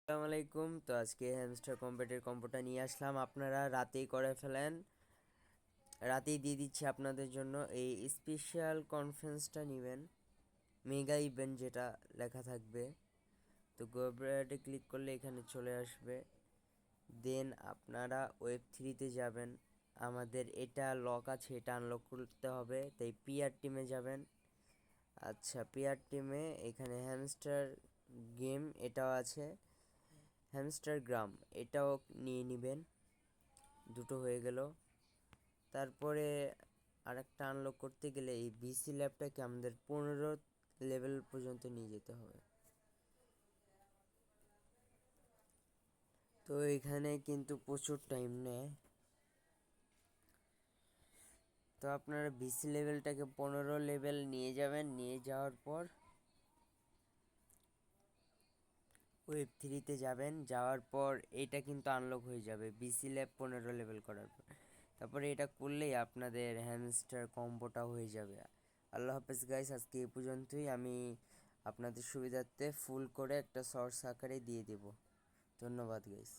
আসসালামু আলাইকুম। তো আজকে হ্যামস্টার কম্পিউটার কম্বোটা নিয়ে আসলাম, আপনারা রাতেই করে ফেলেন, রাতেই দিয়ে দিচ্ছি আপনাদের জন্য। এই স্পেশাল কনফারেন্সটা নেবেন, মেগা ইভেন্ট যেটা লেখা থাকবে। তো গোব্রাডে ক্লিক করলে এখানে চলে আসবে, দেন আপনারা ওয়েব 3-তে যাবেন। আমাদের এটা লক আছে, এটা আনলক করতে হবে, তাই পিআর টিমে যাবেন। আচ্ছা, পিআর টিমে এখানে হ্যামস্টার গেম এটাও আছে, হ্যামস্টার গ্রাম এটাও নিয়ে নেবেন, দুটো হয়ে গেল। তারপরে আরেকটা আনলক করতে গেলে এই বিসি ল্যাবটাকে আমাদের 15 লেভেল পর্যন্ত নিয়ে যেতে হবে। তো এখানে কিন্তু প্রচুর টাইম নেয়। তো আপনারা বিসি লেভেলটাকে 15 লেভেল নিয়ে যাবেন, নিয়ে যাওয়ার পর ওয়েব 3-তে যাবেন, যাওয়ার পর এটা কিন্তু আনলক হয়ে যাবে বিসি ল্যাব 15 লেভেল করার পর। তারপরে এটা করলেই আপনাদের হ্যামস্টার কম্বোটা হয়ে যাবে। আল্লাহ হাফেজ গাইস, আজকে এই পর্যন্তই। আমি আপনাদের সুবিধার্থে ফুল করে একটা শর্টস আকারে দিয়ে দেব। ধন্যবাদ গাইস।